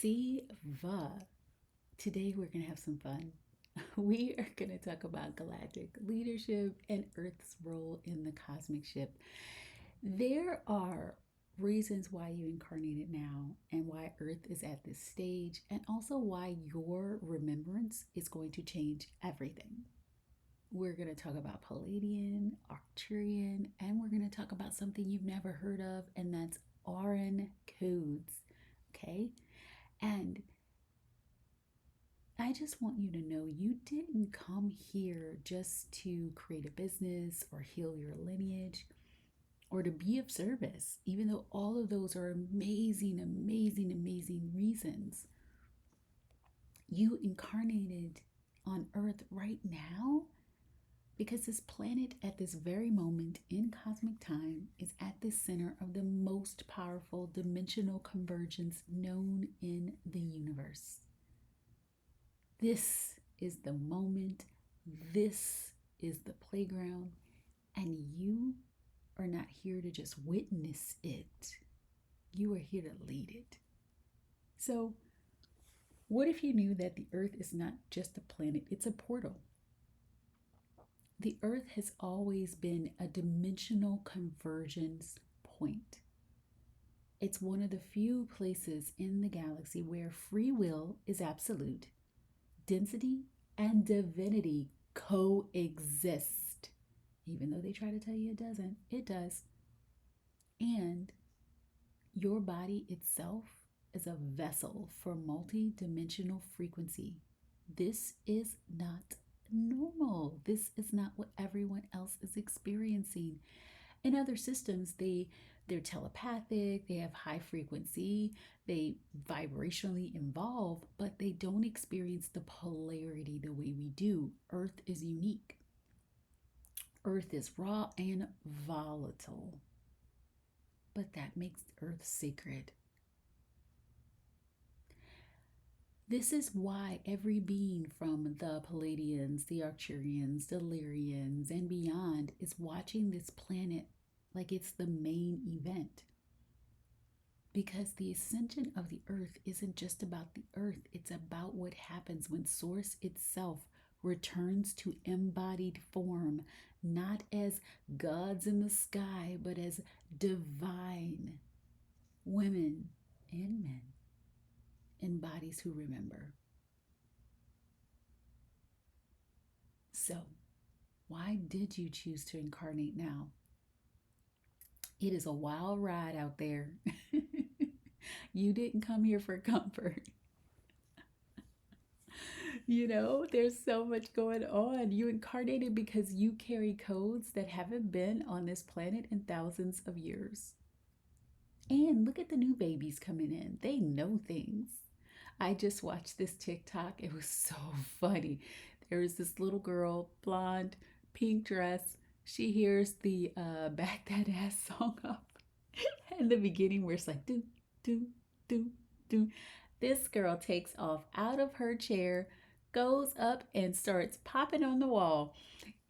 Divva. Today we're going to have some fun. We are going to talk about galactic leadership and Earth's role in the cosmic ship. There are reasons why you incarnated now and why Earth is at this stage, and also why your remembrance is going to change everything. We're going to talk about Pleiadian, Arcturian, and we're going to talk about something you've never heard of, and that's Auran codes. Okay? And I just want you to know you didn't come here just to create a business or heal your lineage or to be of service, even though all of those are amazing, amazing, amazing reasons. You incarnated on Earth right now because this planet at this very moment in cosmic time is at the center of the most powerful dimensional convergence known in the universe. This is the moment, this is the playground, and you are not here to just witness it. You are here to lead it. So, what if you knew that the Earth is not just a planet, it's a portal? The Earth has always been a dimensional convergence point. It's one of the few places in the galaxy where free will is absolute, density and divinity coexist. Even though they try to tell you it doesn't, it does. And your body itself is a vessel for multi-dimensional frequency. This is not normal. This is not what everyone else is experiencing. In other systems, they're telepathic, they have high frequency, they vibrationally evolve, but they don't experience the polarity the way we do. Earth is unique. Earth is raw and volatile, but that makes Earth sacred. This is why every being from the Pleiadians, the Arcturians, the Lyrians, and beyond is watching this planet like it's the main event. Because the ascension of the Earth isn't just about the Earth, it's about what happens when Source itself returns to embodied form, not as gods in the sky, but as divine women and men in bodies who remember. So, why did you choose to incarnate now? It is a wild ride out there. You didn't come here for comfort. There's so much going on. You incarnated because you carry codes that haven't been on this planet in thousands of years. And look at the new babies coming in. They know things. I just watched this TikTok. It was so funny. There was this little girl, blonde, pink dress. She hears the Back That Ass song up in the beginning where it's like, do, do, do, do. This girl takes off out of her chair, goes up and starts popping on the wall.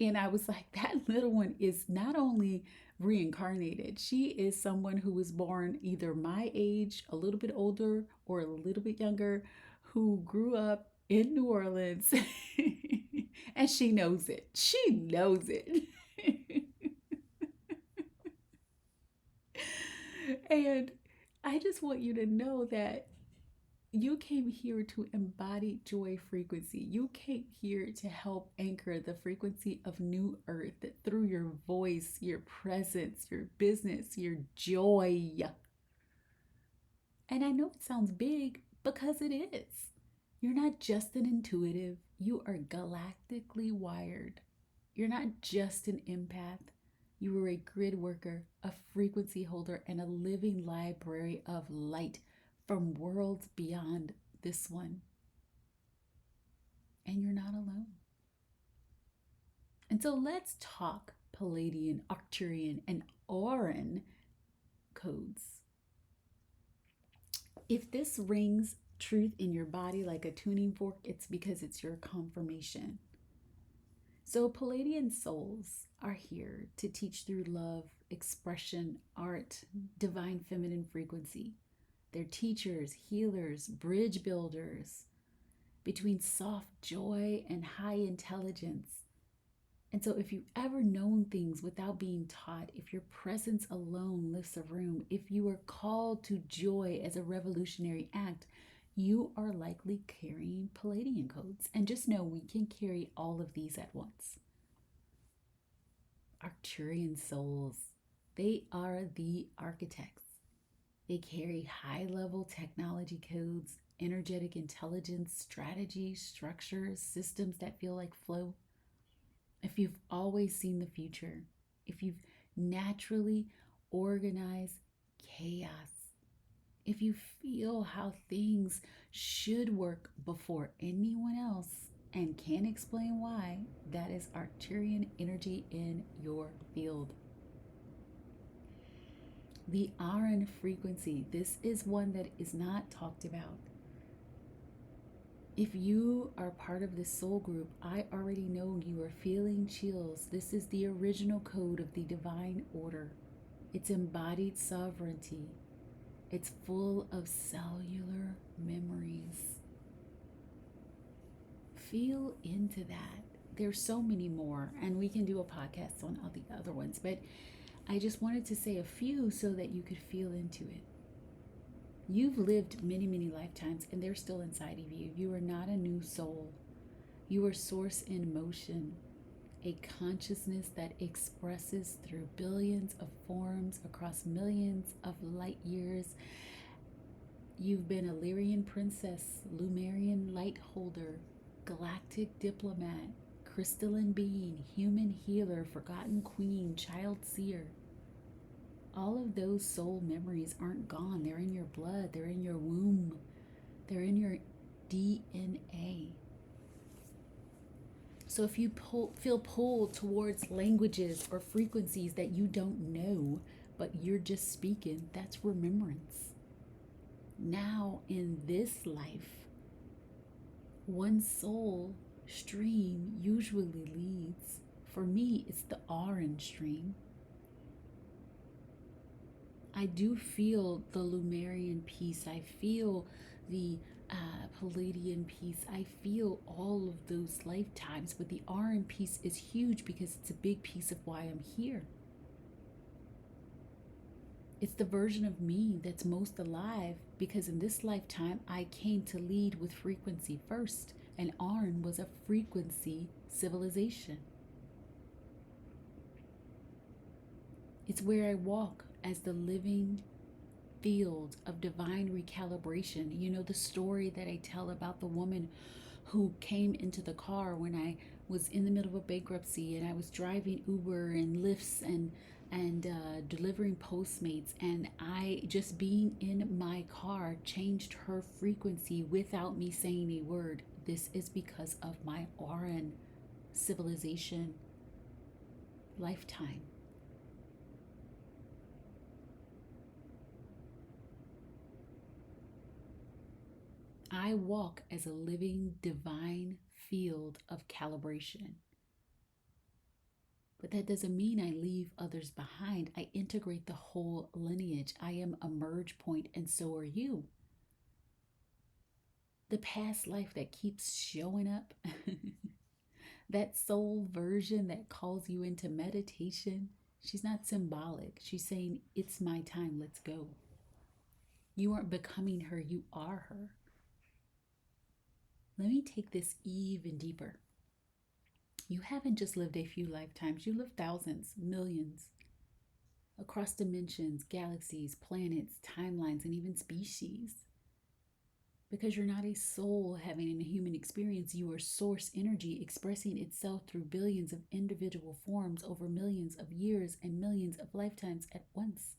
And I was like, that little one is not only reincarnated, she is someone who was born either my age, a little bit older, or a little bit younger, who grew up in New Orleans. And she knows it. She knows it. And I just want you to know that you came here to embody joy frequency. You came here to help anchor the frequency of new earth that through your voice, your presence, your business, your joy. And I know it sounds big because it is. You're not just an intuitive, you are galactically wired. You're not just an empath. You are a grid worker, a frequency holder, and a living library of light from worlds beyond this one. And you're not alone. And so let's talk Pleiadian, Arcturian, and Auran codes. If this rings truth in your body like a tuning fork, it's because it's your confirmation. So Pleiadian souls are here to teach through love, expression, art, divine feminine frequency. They're teachers, healers, bridge builders between soft joy and high intelligence. And so, if you've ever known things without being taught, if your presence alone lifts a room, if you are called to joy as a revolutionary act, you are likely carrying Pleiadian codes. And just know we can carry all of these at once. Arcturian souls, they are the architects. They carry high-level technology codes, energetic intelligence, strategy, structures, systems that feel like flow. If you've always seen the future, if you've naturally organized chaos, if you feel how things should work before anyone else and can't explain why, that is Arcturian energy in your field. The Aran frequency, this is one that is not talked about. If you are part of this soul group, I already know you are feeling chills. This is the original code of the divine order. It's embodied sovereignty. It's full of cellular memories. Feel into that. There's so many more, and we can do a podcast on all the other ones, but I just wanted to say a few so that you could feel into it. You've lived many, many lifetimes, and they're still inside of you. You are not a new soul. You are source in motion, a consciousness that expresses through billions of forms across millions of light years. You've been a Lyrian princess, Lumerian light holder, galactic diplomat, crystalline being, human healer, forgotten queen, child seer. All of those soul memories aren't gone. They're in your blood. They're in your womb. They're in your DNA. So if you feel pulled towards languages or frequencies that you don't know, but you're just speaking, that's remembrance. Now in this life, one soul stream usually leads. For me, it's the Aran stream. I do feel the Lumerian piece. I feel the Pleiadian piece. I feel all of those lifetimes, but the Aran piece is huge because it's a big piece of why I'm here. It's the version of me that's most alive because in this lifetime, I came to lead with frequency first, and Aran was a frequency civilization. It's where I walk as the living field of divine recalibration. You know the story that I tell about the woman who came into the car when I was in the middle of a bankruptcy and I was driving Uber and Lyfts and delivering Postmates, and I just being in my car changed her frequency without me saying a word. This is because of my Aran civilization lifetime. I walk as a living divine field of calibration. But that doesn't mean I leave others behind. I integrate the whole lineage. I am a merge point, and so are you. The past life that keeps showing up, that soul version that calls you into meditation, she's not symbolic. She's saying, it's my time, let's go. You aren't becoming her, you are her. Let me take this even deeper. You haven't just lived a few lifetimes, you lived thousands, millions, across dimensions, galaxies, planets, timelines, and even species. Because you're not a soul having a human experience, you are source energy expressing itself through billions of individual forms over millions of years and millions of lifetimes at once.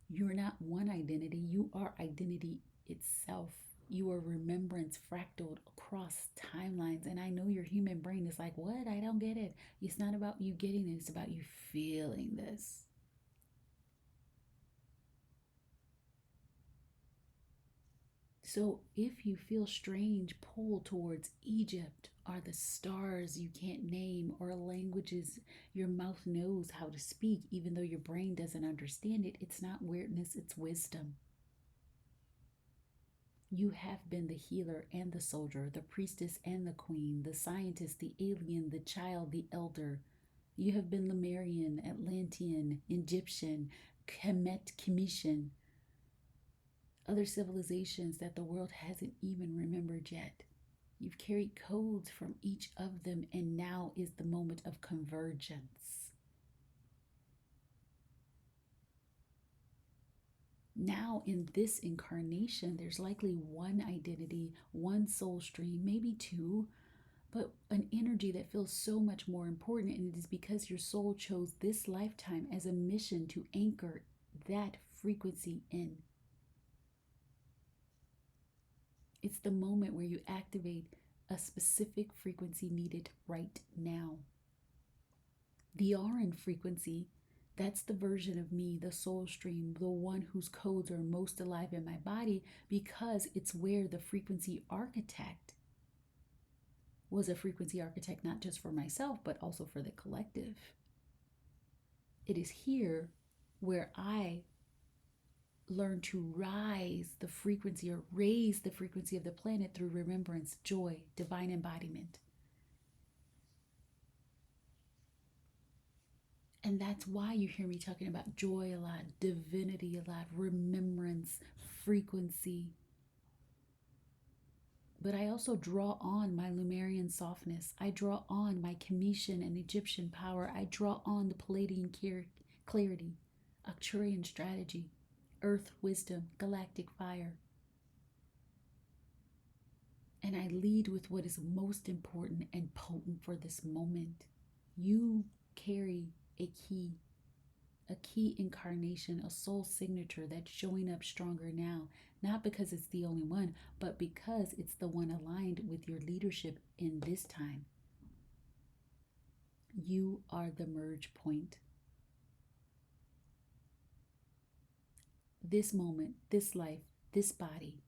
You're not one identity, you are identity itself. You are remembrance fractaled across timelines. And I know your human brain is like, what? I don't get it. It's not about you getting it, it's about you feeling this. So if you feel strange pull towards Egypt, are the stars you can't name, or languages your mouth knows how to speak, even though your brain doesn't understand it. It's not weirdness, it's wisdom. You have been the healer and the soldier, the priestess and the queen, the scientist, the alien, the child, the elder. You have been Lumerian, Atlantean, Egyptian, Kemet, Cometian, other civilizations that the world hasn't even remembered yet. You've carried codes from each of them, and now is the moment of convergence. Now, in this incarnation, there's likely one identity, one soul stream, maybe two, but an energy that feels so much more important. And it is because your soul chose this lifetime as a mission to anchor that frequency in. It's the moment where you activate a specific frequency needed right now. The Aran frequency, that's the version of me, the soul stream, the one whose codes are most alive in my body, because it's where the frequency architect was a frequency architect, not just for myself, but also for the collective. It is here where I learn to rise the frequency or raise the frequency of the planet through remembrance, joy, divine embodiment. And that's why you hear me talking about joy a lot, divinity a lot, remembrance, frequency. But I also draw on my Lumerian softness. I draw on my Cometian and Egyptian power. I draw on the Pleiadian clarity, Arcturian strategy, earth wisdom, galactic fire. And I lead with what is most important and potent for this moment. You carry a key incarnation, a soul signature that's showing up stronger now, not because it's the only one, but because it's the one aligned with your leadership in this time. You are the merge point. This moment, this life, this body.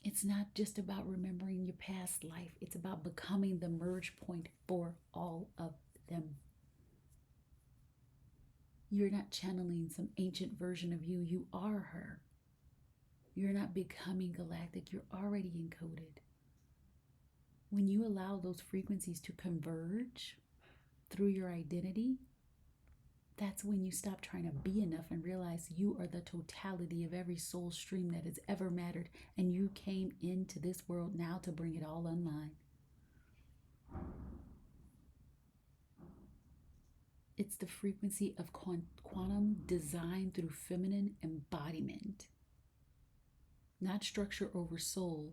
It's not just about remembering your past life. It's about becoming the merge point for all of them. You're not channeling some ancient version of you. You are her. You're not becoming galactic. You're already encoded. When you allow those frequencies to converge through your identity, that's when you stop trying to be enough and realize you are the totality of every soul stream that has ever mattered. And you came into this world now to bring it all online. It's the frequency of quantum design through feminine embodiment. Not structure over soul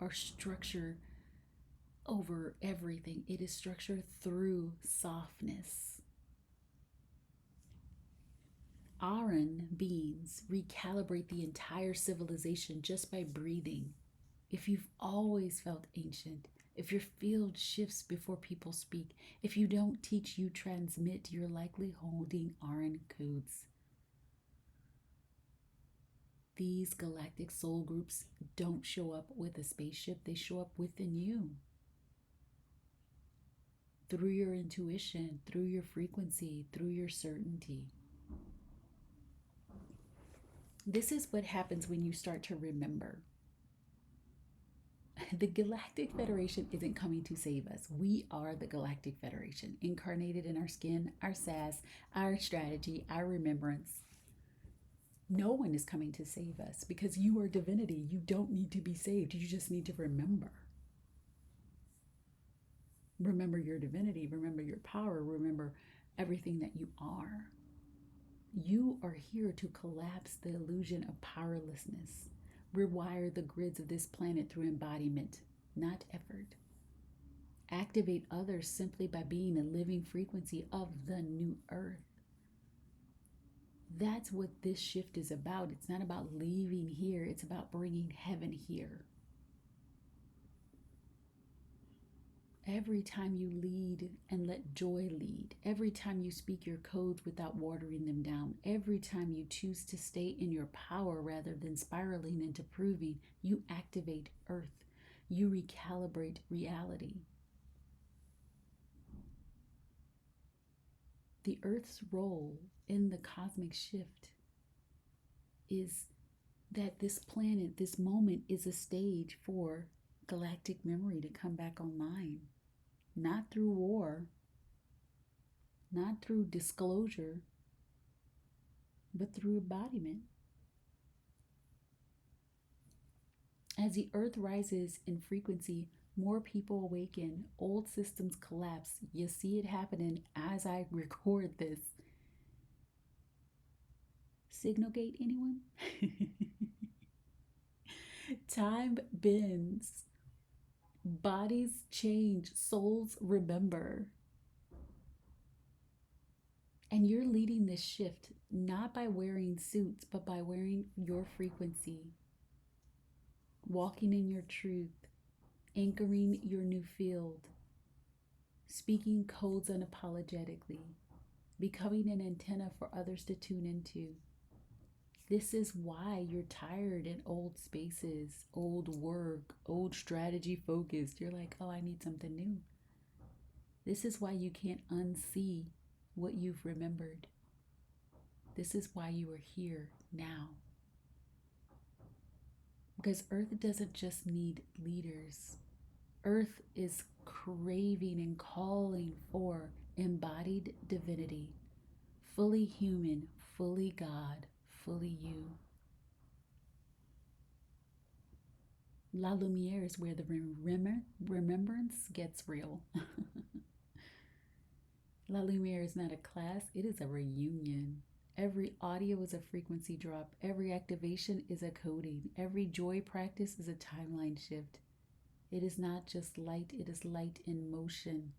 or structure over everything. It is structure through softness. Aran beings recalibrate the entire civilization just by breathing. If you've always felt ancient, if your field shifts before people speak, if you don't teach, you transmit, you're likely holding Aran codes. These galactic soul groups don't show up with a spaceship, they show up within you. Through your intuition, through your frequency, through your certainty. This is what happens when you start to remember. The Galactic Federation isn't coming to save us. We are the Galactic Federation, incarnated in our skin, our sass, our strategy, our remembrance. No one is coming to save us because you are divinity. You don't need to be saved. You just need to remember. Remember your divinity. Remember your power. Remember everything that you are. You are here to collapse the illusion of powerlessness. Rewire the grids of this planet through embodiment, not effort. Activate others simply by being a living frequency of the new earth. That's what this shift is about. It's not about leaving here. It's about bringing heaven here. Every time you lead and let joy lead, every time you speak your codes without watering them down, every time you choose to stay in your power rather than spiraling into proving, you activate earth. You recalibrate reality. The Earth's role in the cosmic shift is that this planet, this moment, is a stage for galactic memory to come back online. Not through war, not through disclosure, but through embodiment. As the Earth rises in frequency, more people awaken, old systems collapse. You see it happening as I record this. Signal gate, anyone? Time bends. Bodies change. Souls remember. And you're leading this shift not by wearing suits, but by wearing your frequency. Walking in your truth. Anchoring your new field. Speaking codes unapologetically. Becoming an antenna for others to tune into. This is why you're tired in old spaces, old work, old strategy focused. You're like, oh, I need something new. This is why you can't unsee what you've remembered. This is why you are here now. Because Earth doesn't just need leaders. Earth is craving and calling for embodied divinity, fully human, fully God, fully you. La Lumière is where the remembrance gets real. La Lumière is not a class, it is a reunion. Every audio is a frequency drop. Every activation is a coding. Every joy practice is a timeline shift. It is not just light, it is light in motion.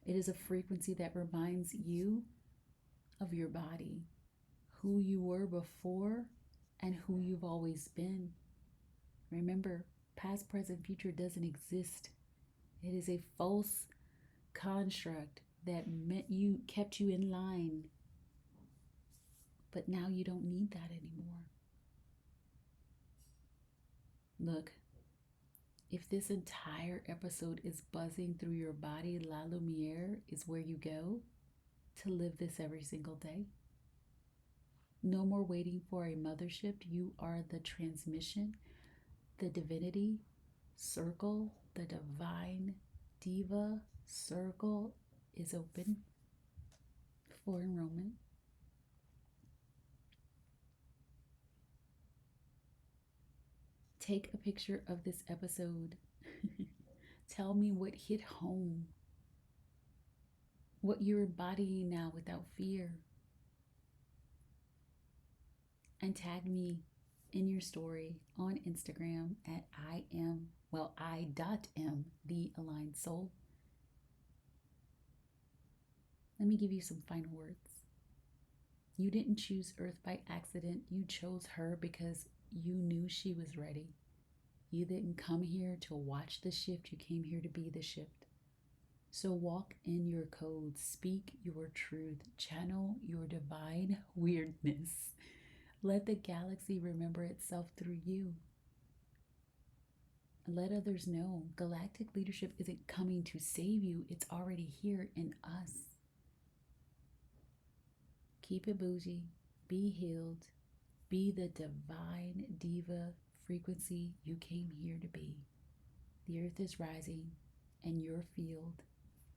It is a frequency that reminds you of your body, who you were before, and who you've always been. Remember, past, present, future doesn't exist. It is a false construct that kept you in line. But now you don't need that anymore. Look, if this entire episode is buzzing through your body, La Lumière is where you go to live this every single day. No more waiting for a mothership. You are the transmission, the divinity circle, the divine Divva circle is open for enrollment. Take a picture of this episode. Tell me what hit home, what you're embodying now without fear. And tag me in your story on Instagram at I.M, the aligned soul. Let me give you some final words. You didn't choose Earth by accident. You chose her because you knew she was ready. You didn't come here to watch the shift. You came here to be the shift. So walk in your codes. Speak your truth. Channel your divine weirdness. Let the galaxy remember itself through you. Let others know galactic leadership isn't coming to save you. It's already here in us. Keep it bougie. Be healed. Be the divine diva frequency you came here to be. The earth is rising and your field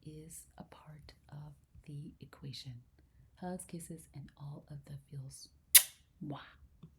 is a part of the equation. Hugs, kisses, and all of the feels. Mwah.